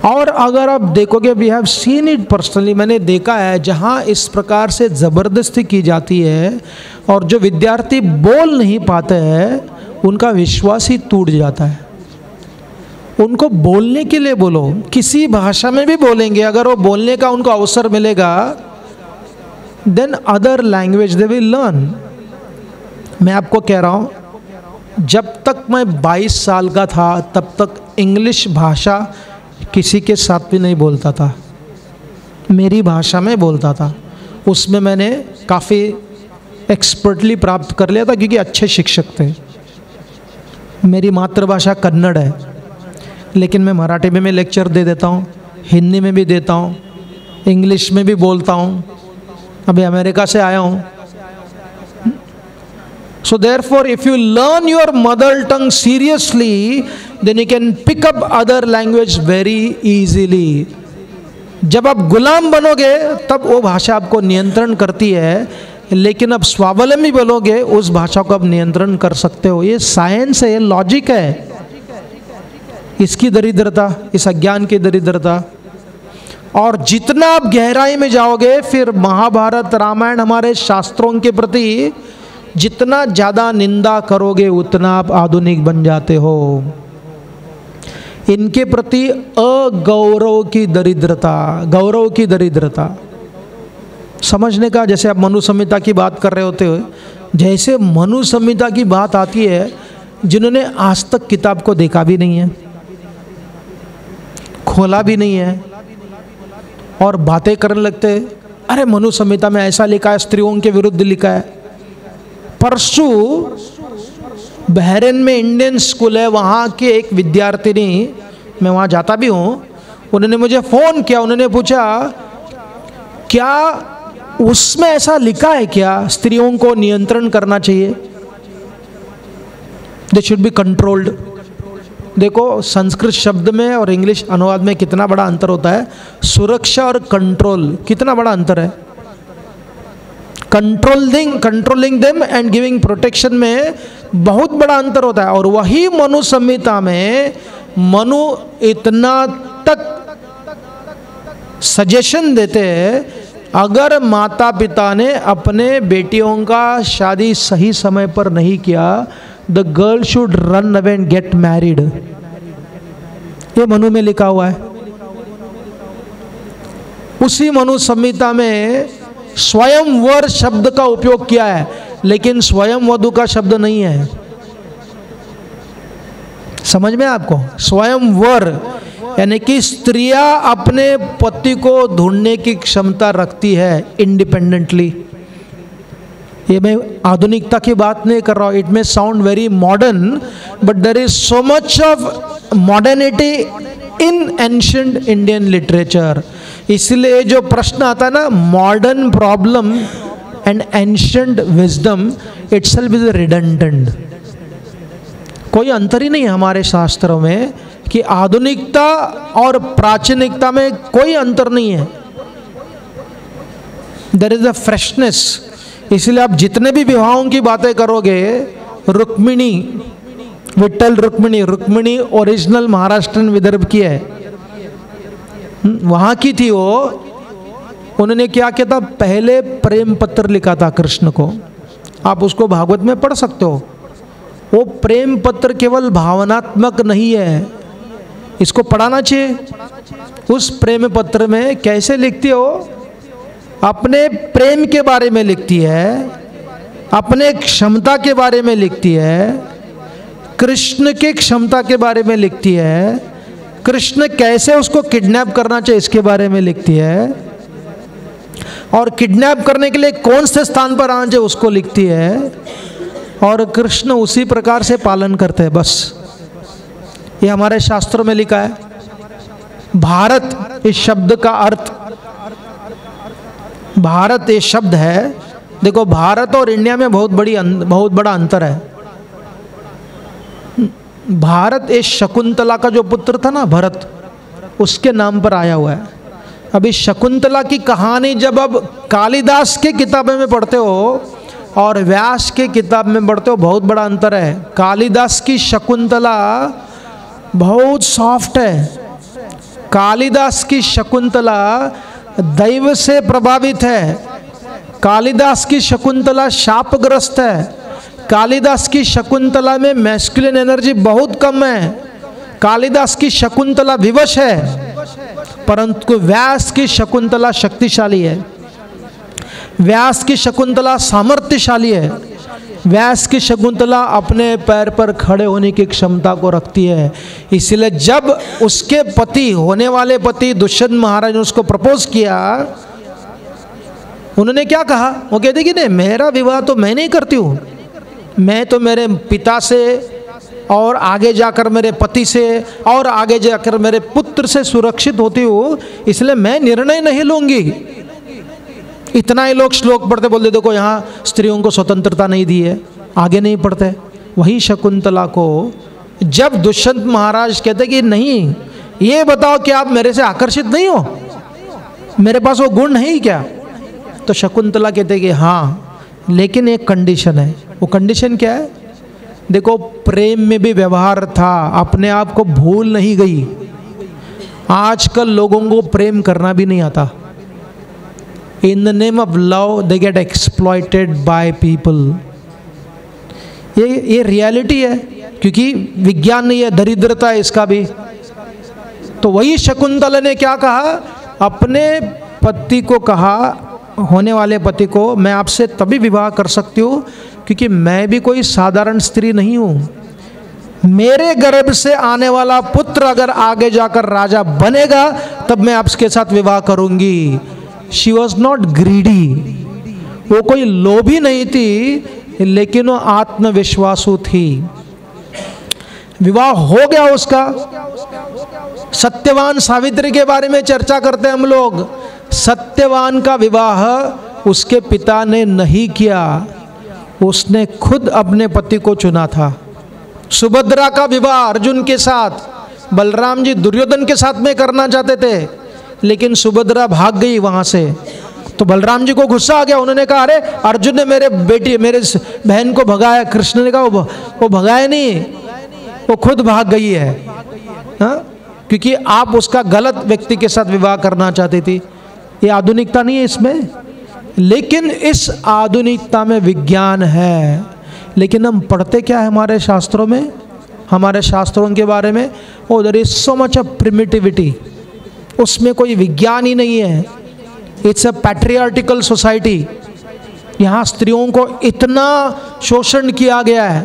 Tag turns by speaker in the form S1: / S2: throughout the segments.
S1: और अगर आप देखोगे, we have seen it personally, मैंने देखा है जहाँ इस प्रकार से ज़बरदस्ती की जाती है और जो विद्यार्थी बोल नहीं पाते हैं उनका विश्वास ही टूट जाता है। उनको बोलने के लिए बोलो, किसी भाषा में भी बोलेंगे, अगर वो बोलने का उनको अवसर मिलेगा, then other language they will learn. मैं आपको कह रहा हूँ, जब तक मैं 22 साल का था तब तक इंग्लिश भाषा किसी के साथ भी नहीं बोलता था, मेरी भाषा में बोलता था। उसमें मैंने काफ़ी एक्सपर्टली प्राप्त कर लिया था क्योंकि अच्छे शिक्षक थे। मेरी मातृभाषा कन्नड़ है, लेकिन मैं मराठी में लेक्चर दे देता हूँ, हिंदी में भी देता हूँ, इंग्लिश में भी बोलता हूँ। अभी अमेरिका से आया हूँ। So therefore, if you learn your mother tongue seriously, then you can pick up other language very easily. जब आप गुलाम बनोगे तब वो भाषा आपको नियंत्रण करती है, लेकिन अब स्वावलंबी बनोगे उस भाषा को आप नियंत्रण कर सकते हो। ये साइंस है, ये लॉजिक है। इसकी दरिद्रता, इस अज्ञान की दरिद्रता। और जितना आप गहराई में जाओगे, फिर महाभारत रामायण हमारे शास्त्रों के प्रति जितना ज़्यादा निंदा करोगे उतना आप आधुनिक बन जाते हो। इनके प्रति अगौरव की दरिद्रता, गौरव की दरिद्रता समझने का। जैसे आप मनु संहिता की बात कर रहे होते हो, जैसे मनु संहिता की बात आती है, जिन्होंने आज तक किताब को देखा भी नहीं है, खोला भी नहीं है, और बातें करने लगते, अरे मनु संहिता में ऐसा लिखा है, स्त्रियों के विरुद्ध लिखा है। परसों बहरीन में इंडियन स्कूल है, वहाँ के एक विद्यार्थिनी, मैं वहाँ जाता भी हूँ, उन्होंने मुझे फ़ोन किया, उन्होंने पूछा क्या उसमें ऐसा लिखा है क्या स्त्रियों को नियंत्रण करना चाहिए, दे शुड बी कंट्रोल्ड। देखो संस्कृत शब्द में और इंग्लिश अनुवाद में कितना बड़ा अंतर होता है। सुरक्षा और कंट्रोल कितना बड़ा अंतर है। Controlling them and giving protection में बहुत बड़ा अंतर होता है। और वही मनु संहिता में मनु इतना तक सजेशन देते हैं, अगर माता पिता ने अपने बेटियों का शादी सही समय पर नहीं किया, the girl should run away and get married. ये मनु में लिखा हुआ है। उसी मनु संहिता में स्वयंवर शब्द का उपयोग किया है, लेकिन स्वयं वधु का शब्द नहीं है। समझ में आपको? स्वयंवर यानी कि स्त्रियां अपने पति को ढूंढने की क्षमता रखती है इंडिपेंडेंटली। ये मैं आधुनिकता की बात नहीं कर रहा हूँ। It may sound very modern, but there is so much of modernity in ancient Indian literature. इसलिए जो प्रश्न आता है ना, modern problem and ancient wisdom itself is redundant. कोई अंतर ही नहीं है हमारे शास्त्रों में कि आधुनिकता और प्राचीनिकता में कोई अंतर नहीं है। There is a freshness. इसलिए आप जितने भी विवाहों की बातें करोगे, रुक्मिणी, विट्ठल रुक्मिणी ओरिजिनल महाराष्ट्रन विदर्भ की है, वहाँ की थी वो। उन्होंने क्या किया था, पहले प्रेम पत्र लिखा था कृष्ण को। आप उसको भागवत में पढ़ सकते हो। वो प्रेम पत्र केवल भावनात्मक नहीं है, इसको पढ़ाना चाहिए। उस प्रेम पत्र में कैसे लिखती हो, अपने प्रेम के बारे में लिखती है, अपने क्षमता के बारे में लिखती है, कृष्ण की क्षमता के बारे में लिखती है, कृष्ण कैसे उसको किडनैप करना चाहिए इसके बारे में लिखती है, और किडनैप करने के लिए कौन से स्थान पर आना चाहिए उसको लिखती है, और कृष्ण उसी प्रकार से पालन करते हैं। बस ये हमारे शास्त्रों में लिखा है। भारत इस शब्द का अर्थ, भारत ये शब्द है, देखो भारत और इंडिया में बहुत बड़ा अंतर है। भारत ये शकुंतला का जो पुत्र था ना भरत, उसके नाम पर आया हुआ है। अभी शकुंतला की कहानी जब अब कालिदास के किताबें में पढ़ते हो और व्यास के किताब में पढ़ते हो, बहुत बड़ा अंतर है। कालिदास की शकुंतला बहुत सॉफ्ट है, कालिदास की शकुंतला दैव से प्रभावित है, कालिदास की शकुंतला शापग्रस्त है, कालिदास की शकुंतला में मैस्कुलिन एनर्जी बहुत कम है, कालिदास की शकुंतला विवश है, परंतु व्यास की शकुंतला शक्तिशाली है, व्यास की शकुंतला सामर्थ्यशाली है, व्यास की शकुंतला अपने पैर पर खड़े होने की क्षमता को रखती है। इसलिए जब उसके पति, होने वाले पति दुष्यंत महाराज ने उसको प्रपोज किया, उन्होंने क्या कहा? वो कहते कि नहीं, मेरा विवाह तो मैं नहीं करती हूँ, मैं तो मेरे पिता से और आगे जाकर मेरे पति से और आगे जाकर मेरे पुत्र से सुरक्षित होती हूँ, इसलिए मैं निर्णय नहीं लूँगी। इतना ही लोग श्लोक पढ़ते, बोलते देखो यहाँ स्त्रियों को स्वतंत्रता नहीं दी है, आगे नहीं पढ़ते। वही शकुंतला को जब दुष्यंत महाराज कहते कि नहीं, ये बताओ कि आप मेरे से आकर्षित नहीं हो, मेरे पास वो गुण नहीं क्या? तो शकुंतला कहते कि हाँ, लेकिन एक कंडीशन है। वो कंडीशन क्या है? देखो, प्रेम में भी व्यवहार था, अपने आप को भूल नहीं गई। आजकल लोगों को प्रेम करना भी नहीं आता। In the name of love, they get exploited by people. ये रियलिटी है, क्योंकि विज्ञान नहीं है, दरिद्रता है इसका भी। तो वही शकुंतला ने क्या कहा? अपने पति को कहा, होने वाले पति को, मैं आपसे तभी विवाह कर सकती हूँ क्योंकि मैं भी कोई साधारण स्त्री नहीं हूँ। मेरे गर्भ से आने वाला पुत्र अगर आगे जाकर राजा बनेगा तब मैं आपके साथ विवाह करूँगी। शी वॉज नॉट ग्रीडी, वो कोई लोभी नहीं थी, लेकिन वो आत्मविश्वासु थी। विवाह हो गया उसका। सत्यवान सावित्री के बारे में चर्चा करते हैं हम लोग। सत्यवान का विवाह उसके पिता ने नहीं किया, उसने खुद अपने पति को चुना था। सुभद्रा का विवाह अर्जुन के साथ, बलराम जी दुर्योधन के साथ में करना चाहते थे, लेकिन सुभद्रा भाग गई वहां से। तो बलराम जी को गुस्सा आ गया, उन्होंने कहा अरे अर्जुन ने मेरे बहन को भगाया। कृष्ण ने कहा वो भगाया नहीं, वो खुद भाग गई है। हाँ? क्योंकि आप उसका गलत व्यक्ति के साथ विवाह करना चाहती थी। ये आधुनिकता नहीं है इसमें, लेकिन इस आधुनिकता में विज्ञान है। लेकिन हम पढ़ते क्या है हमारे शास्त्रों में? हमारे शास्त्रों के बारे में, oh there is so much of primitivity, उसमें कोई विज्ञान ही नहीं है। It's a patriarchal society. यहाँ स्त्रियों को इतना शोषण किया गया है।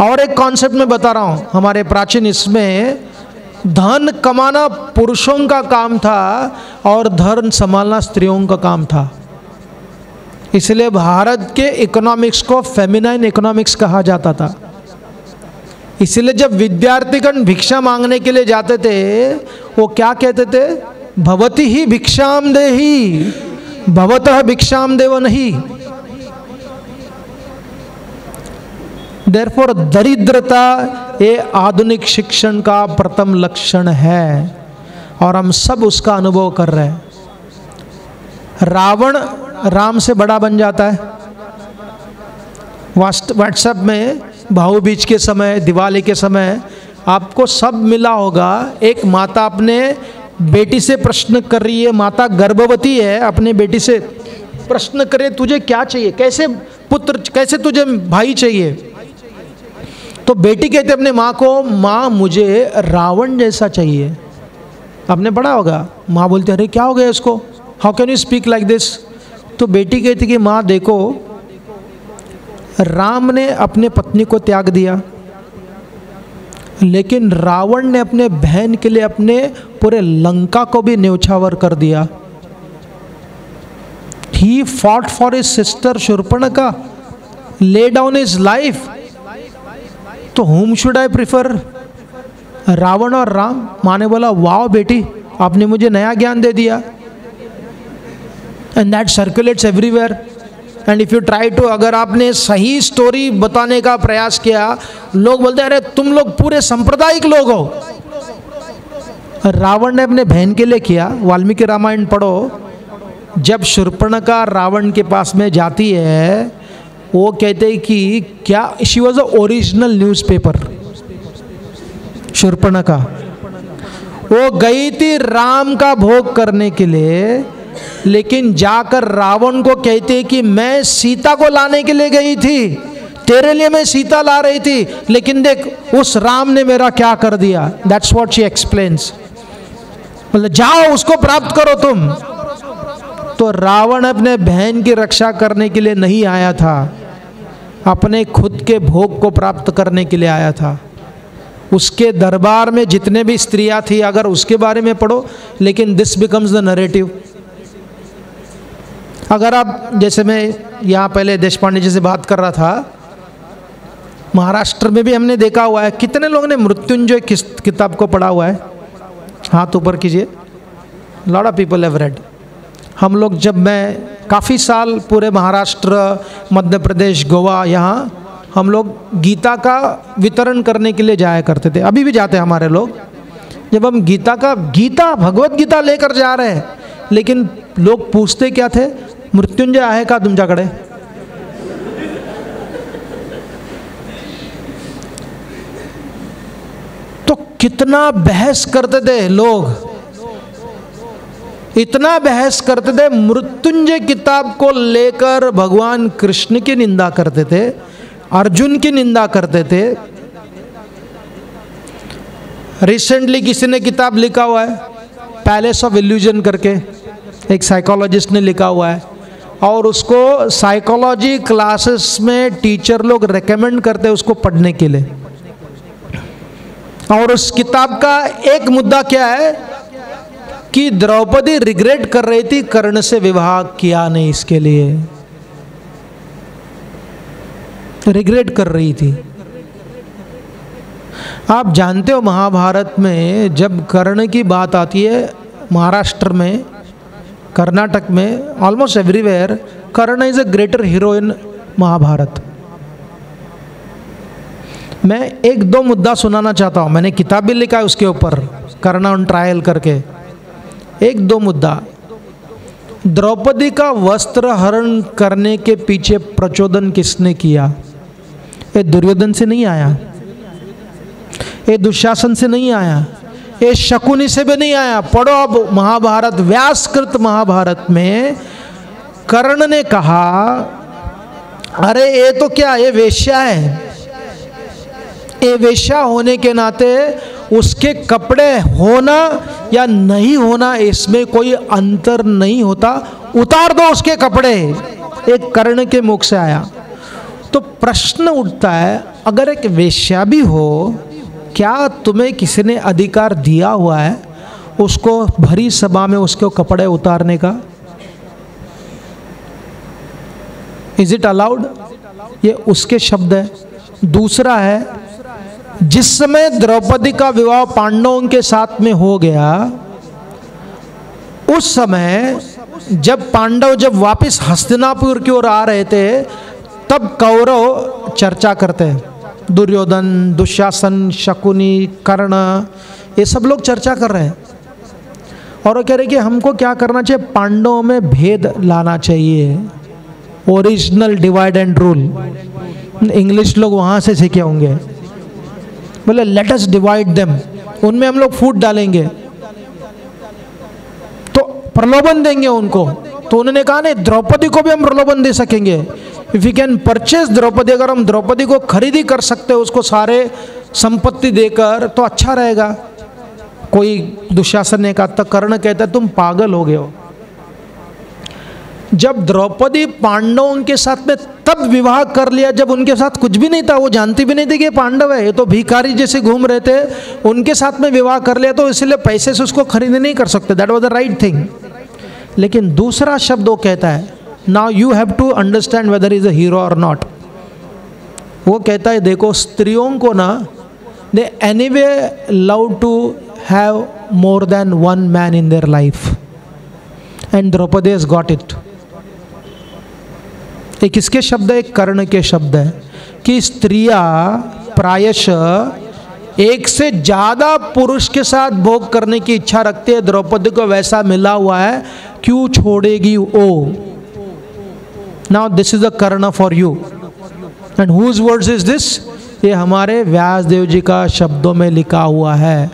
S1: और एक कॉन्सेप्ट में बता रहा हूँ, हमारे प्राचीन इसमें धन कमाना पुरुषों का काम था और धन संभालना स्त्रियों का काम था। इसलिए भारत के इकोनॉमिक्स को फेमिनाइन इकोनॉमिक्स कहा जाता था। इसलिए जब विद्यार्थीगण भिक्षा मांगने के लिए जाते थे, वो क्या कहते थे? भवती ही भिक्षाम देहि, भवतः भिक्षाम देव नहीं। देयरफॉर दरिद्रता ये आधुनिक शिक्षण का प्रथम लक्षण है और हम सब उसका अनुभव कर रहे हैं। रावण राम से बड़ा बन जाता है। व्हाट्सएप में भाऊ बीज के समय, दिवाली के समय आपको सब मिला होगा। एक माता अपने बेटी से प्रश्न कर रही है, माता गर्भवती है, अपने बेटी से प्रश्न करे तुझे क्या चाहिए, कैसे पुत्र, कैसे तुझे भाई चाहिए। तो बेटी कहते अपने माँ को, माँ मुझे रावण जैसा चाहिए। आपने पढ़ा होगा। माँ बोलती अरे क्या हो गया इसको, how can you speak like this. तो बेटी कहती कि माँ देखो, राम ने अपने पत्नी को त्याग दिया, लेकिन रावण ने अपने बहन के लिए अपने पूरे लंका को भी न्यौछावर कर दिया। He fought for his sister Shurpanakha, lay down his life. तो whom should I prefer? Ravan और राम। माँ ने बोला वाह बेटी, आपने मुझे नया ज्ञान दे दिया। And that circulates everywhere. And if you try to, अगर आपने सही स्टोरी बताने का प्रयास किया, लोग बोलते हैं अरे तुम लोग पूरे सांप्रदायिक लोग हो। रावण ने अपने बहन के लिए किया। वाल्मीकि रामायण पढ़ो, जब शूर्पणखा रावण के पास में जाती है, वो कहते हैं कि क्या she was a original newspaper. Shurpanakha वो गई थी राम का भोग करने के लिए, लेकिन जाकर रावण को कहती है कि मैं सीता को लाने के लिए गई थी, तेरे लिए मैं सीता ला रही थी, लेकिन देख उस राम ने मेरा क्या कर दिया। That's what she explains. मतलब जाओ उसको प्राप्त करो तुम। तो रावण अपने बहन की रक्षा करने के लिए नहीं आया था, अपने खुद के भोग को प्राप्त करने के लिए आया था। उसके दरबार में जितने भी स्त्रियां थी, अगर उसके बारे में पढ़ो, लेकिन दिस बिकम्स द नरेटिव। अगर आप, जैसे मैं यहाँ पहले देशपांडे जी से बात कर रहा था, महाराष्ट्र में भी हमने देखा हुआ है। कितने लोगों ने मृत्युंजय किताब को पढ़ा हुआ है? हाथ ऊपर कीजिए। Lot of people have read. हम लोग, जब मैं काफ़ी साल पूरे महाराष्ट्र, मध्य प्रदेश, गोवा, यहाँ हम लोग गीता का वितरण करने के लिए जाया करते थे। अभी भी जाते हैं हमारे लोग। जब हम गीता भगवत गीता लेकर जा रहे हैं, लेकिन लोग पूछते क्या थे, मृत्युंजय आहे का तुमच्याकडे? तो कितना बहस करते थे लोग, इतना बहस करते थे। मृत्युंजय किताब को लेकर भगवान कृष्ण की निंदा करते थे, अर्जुन की निंदा करते थे। रिसेंटली किसी ने किताब लिखा हुआ है, पैलेस ऑफ इल्यूजन करके, एक साइकोलॉजिस्ट ने लिखा हुआ है, और उसको साइकोलॉजी क्लासेस में टीचर लोग रेकमेंड करते हैं उसको पढ़ने के लिए। और उस किताब का एक मुद्दा क्या है कि द्रौपदी रिग्रेट कर रही थी कर्ण से विवाह किया नहीं, इसके लिए रिग्रेट कर रही थी। आप जानते हो महाभारत में जब कर्ण की बात आती है, महाराष्ट्र में, कर्नाटक में, almost everywhere, Karna is a greater hero in Mahabharata. मैं एक दो मुद्दा सुनाना चाहता हूँ, मैंने किताब भी लिखा है उसके ऊपर, कर्ण ऑन ट्रायल करके। एक दो मुद्दा। द्रौपदी का वस्त्र हरण करने के पीछे प्रचोदन किसने किया? ये दुर्योधन से नहीं आया, ये दुशासन से नहीं आया, ये शकुनी से भी नहीं आया। पढ़ो अब महाभारत, व्यासकृत महाभारत में कर्ण ने कहा, अरे ये तो क्या, ये वेश्या है, ये वेश्या होने के नाते उसके कपड़े होना या नहीं होना इसमें कोई अंतर नहीं होता, उतार दो उसके कपड़े। एक कर्ण के मुख से आया। तो प्रश्न उठता है, अगर एक वेश्या भी हो, क्या तुम्हें किसी ने अधिकार दिया हुआ है उसको भरी सभा में उसके कपड़े उतारने का? Is it allowed? ये उसके शब्द है। दूसरा है, जिस समय द्रौपदी का विवाह पांडवों के साथ में हो गया, उस समय जब पांडव जब वापस हस्तिनापुर की ओर आ रहे थे, तब कौरव चर्चा करते हैं, दुर्योधन, दुशासन, शकुनी, कर्ण, ये सब लोग चर्चा कर रहे हैं। और वो कह रहे कि हमको क्या करना चाहिए, पांडवों में भेद लाना चाहिए, original divide and rule. English लोग वहाँ से सीखे होंगे, बोले लेट अस डिवाइड देम, उनमें हम लोग फूट डालेंगे तो प्रलोभन देंगे उनको। तो उन्होंने कहा नहीं, द्रौपदी को भी हम प्रलोभन दे सकेंगे। If you can purchase Draupadi, अगर हम द्रौपदी को खरीदी कर सकते हैं उसको सारे संपत्ति देकर, तो अच्छा रहेगा। कोई दुशासन ने कहा, तो कर्ण कहता है तुम पागल हो गए हो। जब द्रौपदी पांडवों के साथ में तब विवाह कर लिया जब उनके साथ कुछ भी नहीं था, वो जानती भी नहीं थी कि पांडव है, ये तो भिखारी जैसे घूम रहे थे, उनके साथ में विवाह कर लिया, तो इसलिए पैसे से उसको खरीद नहीं कर सकते। That was the right thing. लेकिन दूसरा शब्द वो कहता है, now you have to understand whether is a hero और नॉट। वो कहता है देखो, स्त्रियों को ना, they anyway love to have more than one man in their life, and Draupadi has got it. ये किसके शब्द है? कर्ण के शब्द है कि स्त्रियां प्रायशः एक से ज्यादा पुरुष के साथ भोग करने की इच्छा रखते हैं। द्रौपदी को वैसा मिला हुआ है, क्यों छोड़ेगी वो? Now this is the Karna for you. And whose words is this? ये हमारे व्यासदेव जी का शब्दों में लिखा हुआ है।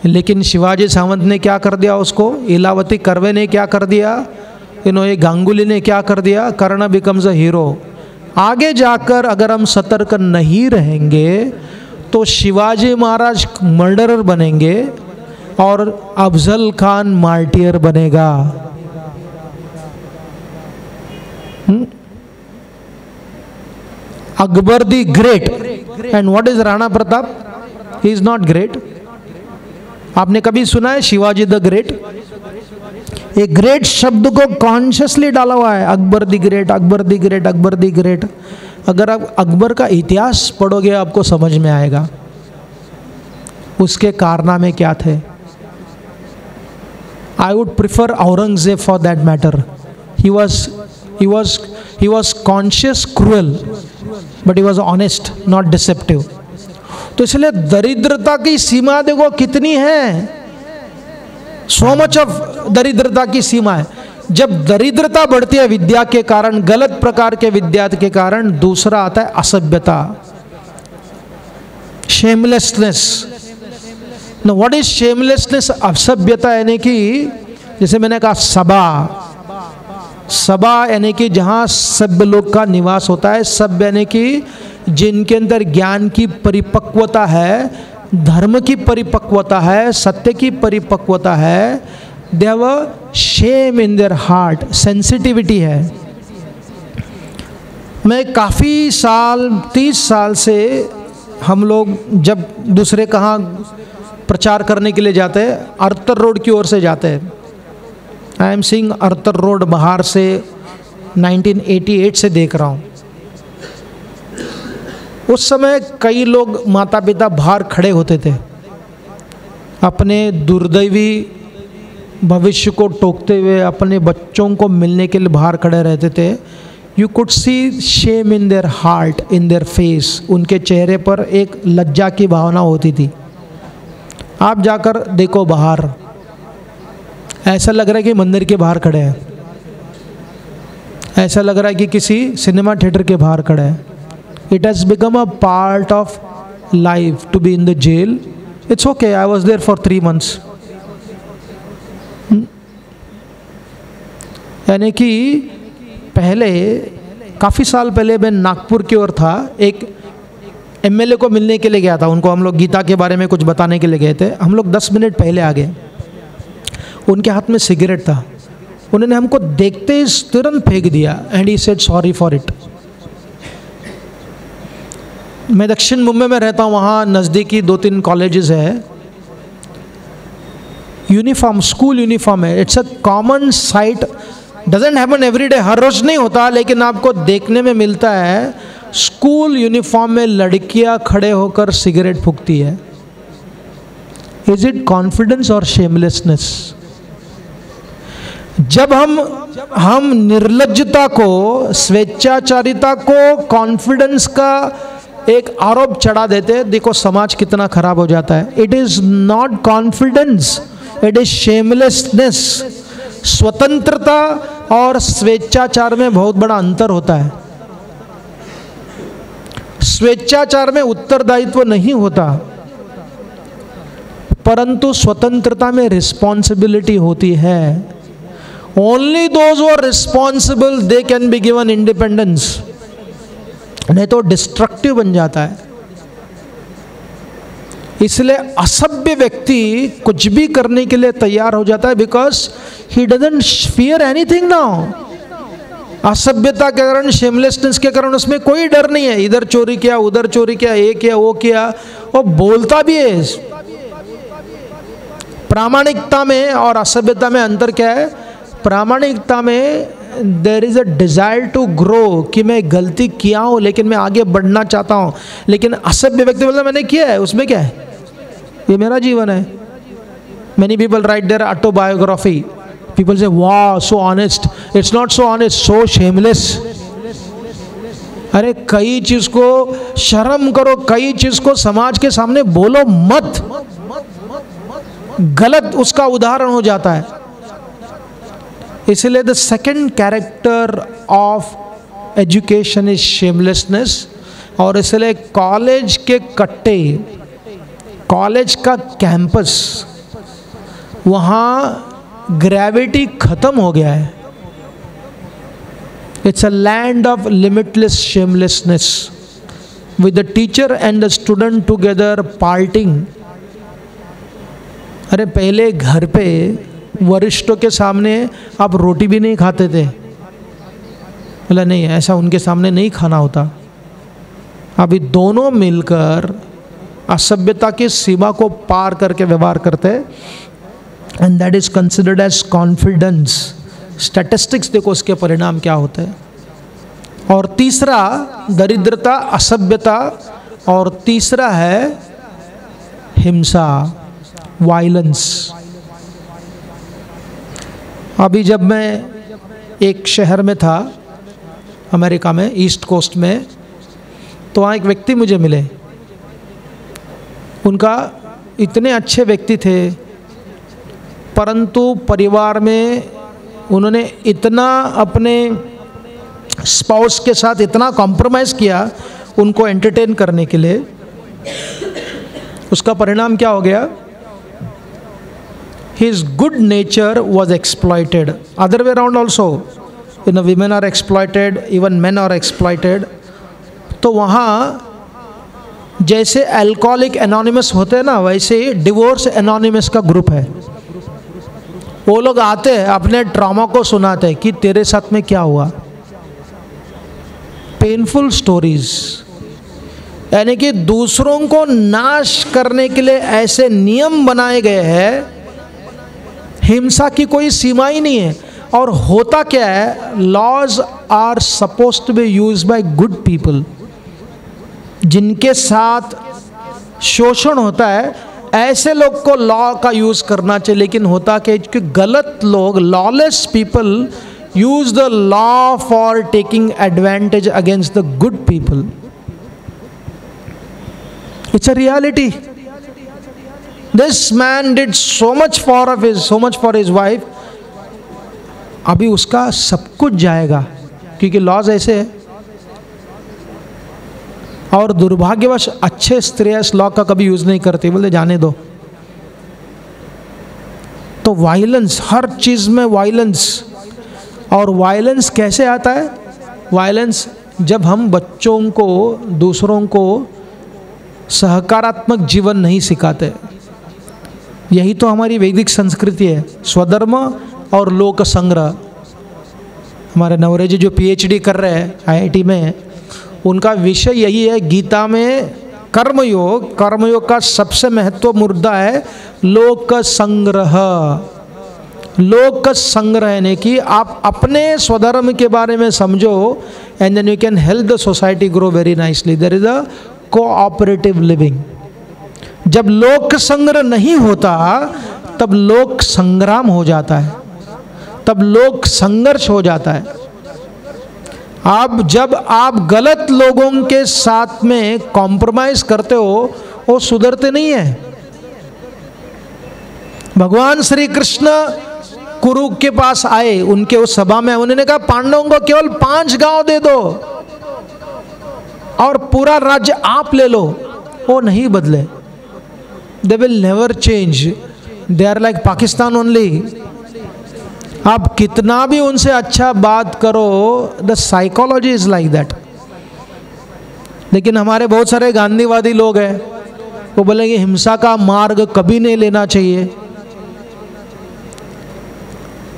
S1: लेकिन शिवाजी सावंत ने क्या कर दिया उसको, इलावती कर्वे ने क्या कर दिया, ये गांगुली ने क्या कर दिया, कर्ण बिकम्स अ हीरो। आगे जाकर अगर हम सतर्क नहीं रहेंगे तो शिवाजी महाराज मर्डरर बनेंगे और अफजल खान मार्टियर बनेगा। Akbar the great, and what is Rana Pratap, he is not great. आपने कभी सुना है शिवाजी द ग्रेट? ये ग्रेट शब्द को कॉन्शियसली डाला हुआ है, Akbar the great, Akbar the great, Akbar the great. अगर आप अकबर का इतिहास पढ़ोगे आपको समझ में आएगा उसके कारनामे क्या थे। I would prefer Aurangzeb for that matter. He was conscious, cruel, but he was honest, not deceptive. तो इसलिए दरिद्रता की सीमा देखो कितनी है, so much of दरिद्रता की सीमा है। जब दरिद्रता बढ़ती है विद्या के कारण, गलत प्रकार के विद्या के कारण, दूसरा आता है असभ्यता, shamelessness. Now, what is shamelessness? असभ्यता यानी कि जैसे मैंने कहा सभा यानी कि जहाँ सभ्य लोग का निवास होता है। सभ्य यानी कि जिनके अंदर ज्ञान की परिपक्वता है, धर्म की परिपक्वता है, सत्य की परिपक्वता है। They have a shame in their heart, sensitivity है। मैं काफ़ी साल, 30 साल से हम लोग जब दूसरे कहाँ प्रचार करने के लिए जाते हैं, अरतर रोड की ओर से जाते हैं। आई एम सीइंग अरतर रोड बाहर से 1988 से देख रहा हूँ। उस समय कई लोग माता पिता बाहर खड़े होते थे, अपने दुर्दैवी भविष्य को टोकते हुए अपने बच्चों को मिलने के लिए बाहर खड़े रहते थे। You could see shame in their heart, in their face. उनके चेहरे पर एक लज्जा की भावना होती थी। आप जाकर देखो बाहर, ऐसा लग रहा है कि मंदिर के बाहर खड़े हैं, ऐसा लग रहा है कि किसी सिनेमा थिएटर के बाहर खड़े हैं। It has become a part of life to be in the jail. It's okay, I was there for 3 months। यानी कि पहले, काफ़ी साल पहले मैं नागपुर की ओर था, एक एमएलए को मिलने के लिए गया था। उनको हम लोग गीता के बारे में कुछ बताने के लिए गए थे। हम लोग 10 मिनट पहले आ गए। उनके हाथ में सिगरेट था, उन्होंने हमको देखते ही तुरंत फेंक दिया, and he said sorry for it. मैं दक्षिण मुंबई में रहता हूँ, वहाँ नज़दीकी 2-3 कॉलेजेस है। यूनिफॉर्म, स्कूल यूनिफॉर्म है। It's a common sight, doesn't happen every day, हर रोज नहीं होता, लेकिन आपको देखने में मिलता है। स्कूल यूनिफॉर्म में लड़कियां खड़े होकर सिगरेट फूंकती है। इज इट कॉन्फिडेंस और शेमलेसनेस? जब हम निर्लज्जता को, स्वेच्छाचारिता को कॉन्फिडेंस का एक आरोप चढ़ा देते, देखो समाज कितना खराब हो जाता है। It is not confidence, it is shamelessness. स्वतंत्रता और स्वेच्छाचार में बहुत बड़ा अंतर होता है। स्वेच्छाचार में उत्तरदायित्व नहीं होता, परंतु स्वतंत्रता में रिस्पॉन्सिबिलिटी होती है। Only those who are responsible they can be given independence, नहीं तो डिस्ट्रक्टिव बन जाता है। इसलिए असभ्य व्यक्ति कुछ भी करने के लिए तैयार हो जाता है, because he doesn't fear anything now. असभ्यता के कारण, शेमलेसनेस के कारण उसमें कोई डर नहीं है। इधर चोरी किया, उधर चोरी किया, ये किया, वो किया, और बोलता भी है। प्रामाणिकता में और असभ्यता में अंतर क्या है? प्रामाणिकता में there is a desire to grow, कि मैं गलती किया हूँ लेकिन मैं आगे बढ़ना चाहता हूँ। लेकिन असभ्य व्यक्ति बोलता मैंने किया है, उसमें क्या है, ये मेरा जीवन है। Many people write their autobiography. People say, wow, so honest. It's not so honest, so shameless. अरे कई चीज को शर्म करो, कई चीज को समाज के सामने बोलो मत। गलत उसका उदाहरण हो जाता है। इसलिए the second character of education is shamelessness. और इसलिए कॉलेज के कट्टे, कॉलेज का कैंपस वहाँ ग्रेविटी खत्म हो गया है। It's a land of limitless shamelessness with the teacher and the student together parting. अरे पहले घर पे वरिष्ठों के सामने आप रोटी भी नहीं खाते थे, बोला नहीं ऐसा उनके सामने नहीं खाना होता। अभी दोनों मिलकर असभ्यता की सीमा को पार करके व्यवहार करते, and that is considered as confidence. Statistics देखो उसके परिणाम क्या होते हैं। और तीसरा दरिद्रता, असभ्यता, और तीसरा है हिंसा, वायलेंस। अभी जब मैं एक शहर में था अमेरिका में, ईस्ट कोस्ट में, तो वहाँ एक व्यक्ति मुझे मिले। उनका इतने अच्छे व्यक्ति थे, परंतु परिवार में उन्होंने इतना अपने स्पाउस के साथ इतना कॉम्प्रोमाइज़ किया उनको एंटरटेन करने के लिए। उसका परिणाम क्या हो गया? His good nature was exploited. Other way around also, women are exploited, even men are exploited. तो वहाँ जैसे अल्कोहलिक एनोनिमस होते हैं ना, वैसे ही डिवोर्स एनोनिमस का ग्रुप है। वो लोग आते हैं, अपने ट्रॉमा को सुनाते हैं कि तेरे साथ में क्या हुआ, पेनफुल स्टोरीज। यानी कि दूसरों को नाश करने के लिए ऐसे नियम बनाए गए हैं, हिंसा की कोई सीमा ही नहीं है। और होता क्या है, laws are suppose to be use by good people. जिनके साथ शोषण होता है ऐसे लोग को लॉ का यूज करना चाहिए, लेकिन होता क्या कि गलत लोग, lawless people use the law for taking advantage against the good people. It's a reality. This man did so much for his wife. अभी उसका सब कुछ जाएगा क्योंकि लॉज ऐसे है। और दुर्भाग्यवश अच्छे स्त्रियां इस लॉ का कभी यूज नहीं करती, बोले जाने दो। तो वायलेंस, हर चीज में वायलेंस। और वायलेंस कैसे आता है? वायलेंस जब हम बच्चों को, दूसरों को सहकारात्मक जीवन नहीं सिखाते। यही तो हमारी वैदिक संस्कृति है, स्वधर्म और लोक संग्रह। हमारे नवरे जी जो पीएचडी कर रहे हैं आईआईटी में, उनका विषय यही है। गीता में कर्मयोग का सबसे महत्व मुद्दा है लोक संग्रह। लोक संग्रह यानी कि आप अपने स्वधर्म के बारे में समझो, and then you can help the society grow very nicely. There is a cooperative living. जब लोक संग्रह नहीं होता तब लोक संग्राम हो जाता है, तब लोक संघर्ष हो जाता है। अब जब आप गलत लोगों के साथ में कॉम्प्रोमाइज करते हो, वो सुधरते नहीं है। भगवान श्री कृष्ण कुरु के पास आए, उनके उस सभा में उन्होंने कहा पांडवों को केवल 5 गांव दे दो और पूरा राज्य आप ले लो। वो नहीं बदले। They will never change. They are like Pakistan only. आप कितना भी उनसे अच्छा बात करो, the psychology is like that. लेकिन हमारे बहुत सारे गांधीवादी लोग हैं, वो बोलेंगे हिंसा का मार्ग कभी नहीं लेना चाहिए।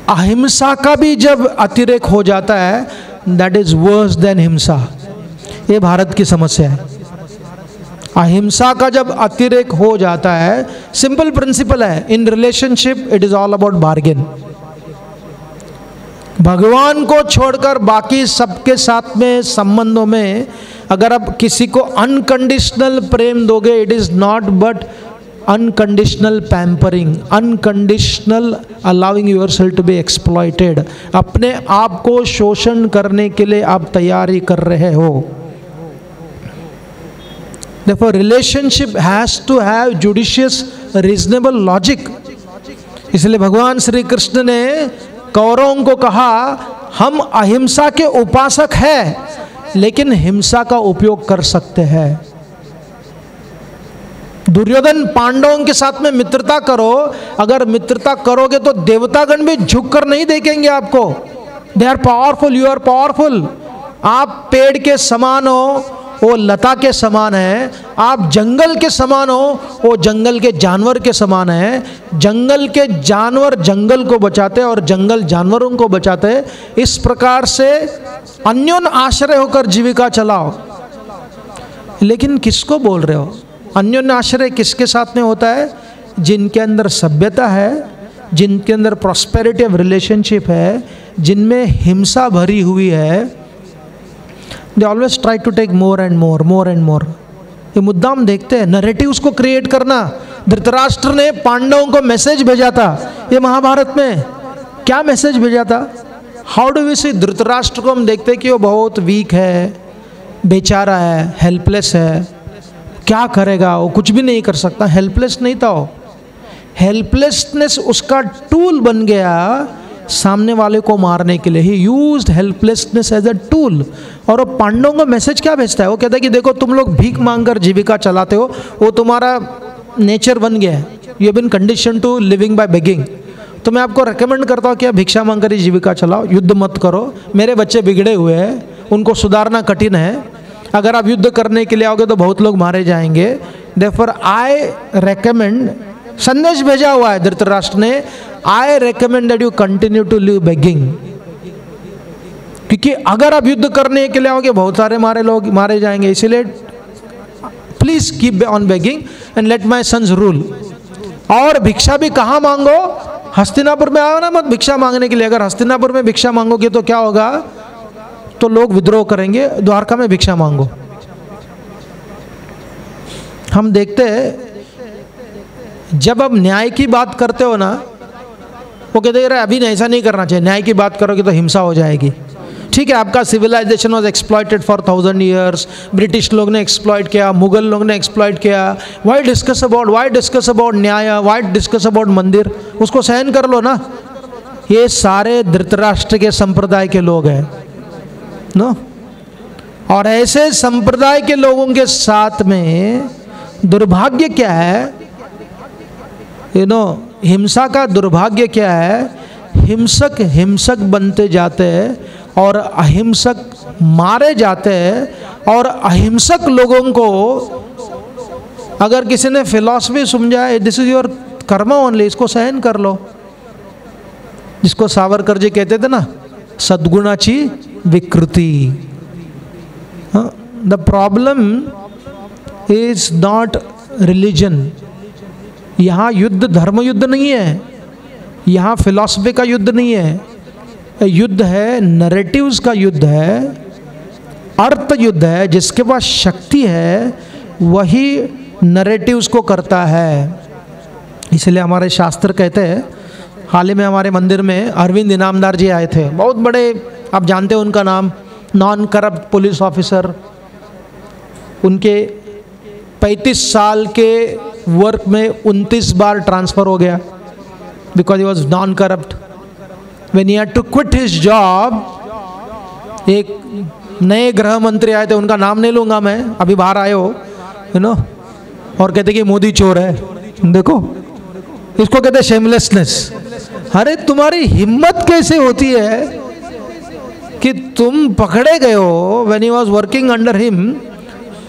S1: अहिंसा का भी जब अतिरेक हो जाता है, that is worse than हिंसा। ये भारत की समस्या है। अहिंसा का जब अतिरेक हो जाता है, सिंपल प्रिंसिपल है, in relationship it is all about bargain. भगवान को छोड़कर बाकी सबके साथ में संबंधों में अगर आप किसी को अनकंडीशनल प्रेम दोगे, it is not but unconditional pampering, unconditional allowing yourself to be exploited. अपने आप को शोषण करने के लिए आप तैयारी कर रहे हो। Therefore, relationship has to have judicious, reasonable logic. इसलिए भगवान श्री कृष्ण ने कौरवों को कहा, हम अहिंसा के उपासक हैं, लेकिन हिंसा का उपयोग कर सकते हैं। दुर्योधन पांडवों के साथ में मित्रता करो, अगर मित्रता करोगे तो देवतागण भी झुक कर नहीं देखेंगे आपको। They are powerful, you are powerful. आप पेड़ के समान हो, वो लता के समान है। आप जंगल के समान हो, वो जंगल के जानवर के समान है। जंगल के जानवर जंगल को बचाते और जंगल जानवरों को बचाते। इस प्रकार से अन्योन आश्रय होकर जीविका चलाओ। लेकिन किसको बोल रहे हो? अन्योन्य आश्रय किसके साथ में होता है? जिनके अंदर सभ्यता है, जिनके अंदर प्रॉस्पेरिटी ऑफ रिलेशनशिप है, जिनमें हिंसा भरी हुई है। They always try to take more and more, more and more. ये मुद्दाम देखते हैं नैरेटिव्स को क्रिएट करना। धृतराष्ट्र ने पांडवों को मैसेज भेजा था, ये महाभारत में क्या मैसेज भेजा था? हाउ डू वी सी? धृतराष्ट्र को हम देखते हैं कि वो बहुत वीक है, बेचारा है, हेल्पलेस है। क्या करेगा वो? कुछ भी नहीं कर सकता। हेल्पलेस नहीं था वो, हेल्पलेसनेस उसका टूल बन गया सामने वाले को मारने के लिए। He used helplessness as a tool. और वो पांडवों को मैसेज क्या भेजता है? वो कहता है कि देखो तुम लोग भीख मांगकर जीविका चलाते हो, वो तुम्हारा नेचर बन गया है। You have been condition to living by begging. तो मैं आपको रेकमेंड करता हूँ कि आप भिक्षा मांगकर ही जीविका चलाओ, युद्ध मत करो। मेरे बच्चे बिगड़े हुए हैं, उनको सुधारना कठिन है। अगर आप युद्ध करने के लिए आओगे तो बहुत लोग मारे जाएंगे। देयरफॉर आई रेकमेंड, संदेश भेजा हुआ है धृतराष्ट्र ने, I recommend that you continue to live begging. क्योंकि अगर आप युद्ध करने के लिए आओगे बहुत सारे मारे जाएंगे, इसीलिए please keep on begging and let my sons rule. और भिक्षा भी कहाँ मांगो? हस्तिनापुर में आओ ना मत भिक्षा मांगने के लिए। अगर हस्तिनापुर में भिक्षा मांगोगे तो क्या होगा? तो लोग विद्रोह करेंगे। द्वारका में भिक्षा मांगो। हम देखते हैं जब अब न्याय की बात करते हो ना, वो कहते हैं अभी ऐसा नहीं करना चाहिए, न्याय की बात करोगे तो हिंसा हो जाएगी। ठीक है, आपका civilization was exploited for 1000 years, British लोग ने एक्सप्लॉइट किया, मुगल लोग ने एक्सप्लॉइट किया। Why discuss about nyay, why discuss about mandir? उसको सहन कर लो ना। ये सारे धृतराष्ट्र के संप्रदाय के लोग हैं नो। और ऐसे संप्रदाय के लोगों के साथ में दुर्भाग्य क्या है? हिंसा का दुर्भाग्य क्या है? हिंसक बनते जाते हैं और अहिंसक मारे जाते हैं। और अहिंसक लोगों को अगर किसी ने फिलॉसफी समझा है, दिस इज योर कर्म ओनली, इसको सहन कर लो। जिसको सावरकर जी कहते थे ना, सद्गुणाची विकृति। The problem is not religion. यहाँ युद्ध धर्म युद्ध नहीं है, यहाँ फिलॉसफी का युद्ध नहीं है। युद्ध है नैरेटिव्स का युद्ध है, अर्थ युद्ध है। जिसके पास शक्ति है वही नैरेटिव्स को करता है। इसलिए हमारे शास्त्र कहते हैं, हाल ही में हमारे मंदिर में अरविंद इनामदार जी आए थे, बहुत बड़े, आप जानते हैं उनका नाम, नॉन करप्ट पुलिस ऑफिसर। उनके 35 साल के वर्क में 29 बार ट्रांसफ़र हो गया, because he was non corrupt. When he had to quit his job, एक नए गृह मंत्री आए थे, उनका नाम नहीं लूँगा मैं, अभी बाहर आए हो और कहते कि मोदी चोर है। देखो, इसको कहते शेमलेसनेस। अरे तुम्हारी हिम्मत कैसे होती है कि तुम पकड़े गए हो? When he was working under him,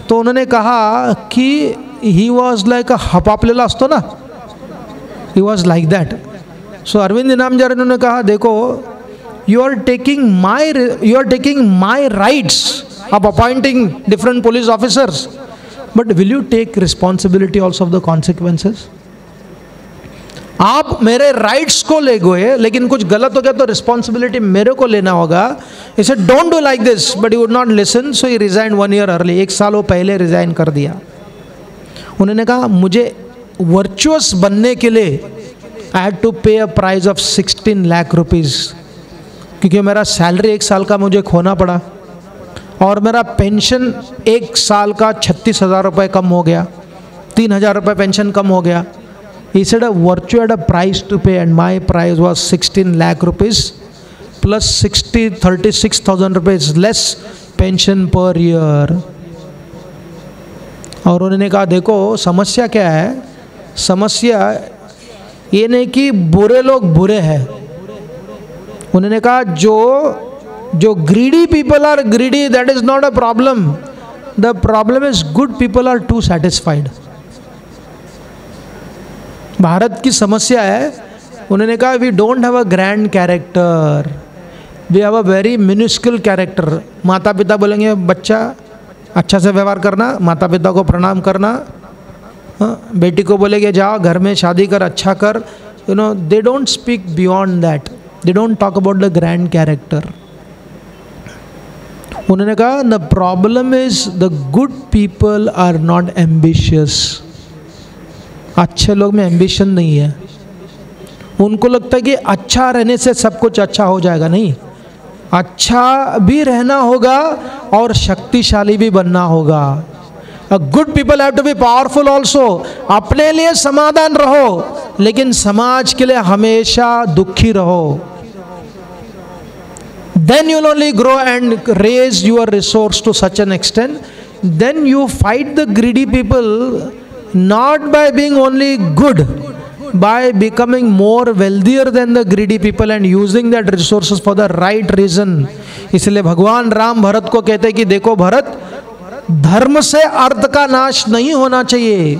S1: तो उन्होंने कहा कि ही वॉज लाइक अ हपापलेला असतो ना, he was like that. So Arvind Inamdar ने कहा, देखो you are taking my rights of appointing different police officers, but will you take responsibility also of the consequences? आप मेरे राइट्स को ले गए, लेकिन कुछ गलत हो गया तो रिस्पॉन्सिबिलिटी मेरे को लेना होगा। इसे don't do like this, but you would not listen, so he resign 1 year early. 1 साल वो पहले रिजाइन कर दिया। उन्होंने कहा मुझे वर्चुअस बनने के लिए आई हैड टू पे a price of 16 lakh rupees, क्योंकि मेरा सैलरी 1 साल का मुझे खोना पड़ा और मेरा पेंशन 1 साल का 36,000 रुपये कम हो गया, 3,000 रुपये पेंशन कम हो गया। He said a virtue had a price to pay, and my price was 16 lakh rupees plus 36,000 rupees less pension per year. और उन्होंने कहा देखो समस्या क्या है, समस्या ये नहीं कि बुरे लोग बुरे हैं। उन्होंने कहा जो greedy people are greedy, that is not a problem, the problem is good people are too satisfied. Bharat की समस्या है, उन्होंने कहा we don't have a grand character, we have a very miniscule character. माता पिता बोलेंगे बच्चा अच्छा से व्यवहार करना, माता पिता को प्रणाम करना, बेटी को बोलेंगे जाओ घर में शादी कर, अच्छा कर, you know, they don't speak beyond that, they don't talk about the grand character. उन्होंने कहा the problem is the good people are not ambitious. अच्छे लोग में एम्बिशन नहीं है, उनको लगता है कि अच्छा रहने से सब कुछ अच्छा हो जाएगा। नहीं, अच्छा भी रहना होगा और शक्तिशाली भी बनना होगा। A good people have to be powerful also। अपने लिए समाधान रहो लेकिन समाज के लिए हमेशा दुखी रहो। Then you'll only grow and raise your resource to such an extent. Then you fight the greedy people not by being only good, by becoming more wealthier than the greedy people and using that resources for the right reason। इसलिए भगवान राम भरत को कहते हैं कि देखो भरत, धर्म से अर्थ का नाश नहीं होना चाहिए।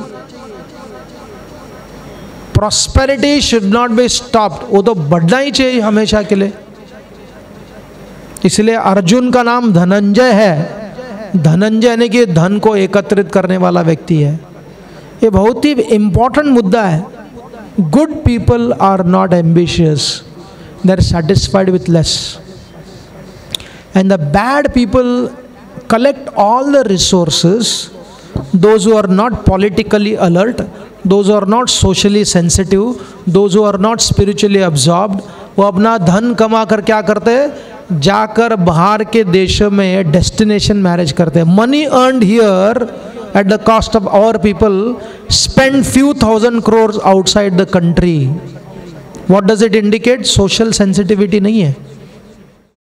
S1: Prosperity should not be stopped, वो तो बढ़ना ही चाहिए हमेशा के लिए। इसलिए अर्जुन का नाम धनंजय है। धनंजय यानी कि धन को एकत्रित करने वाला व्यक्ति है। ये बहुत ही इंपॉर्टेंट मुद्दा है। Good people are not ambitious, they are satisfied with less, and the bad people collect all the resources, those who are not politically alert, those who are not socially sensitive, those who are not spiritually absorbed, वो अपना धन कमा कर क्या करते हैं, जाकर बाहर के देशों में डेस्टिनेशन मैरिज करते हैं। Money earned here at the cost of our people spend few thousand crores outside the country। What does it indicate? Social sensitivity नहीं है।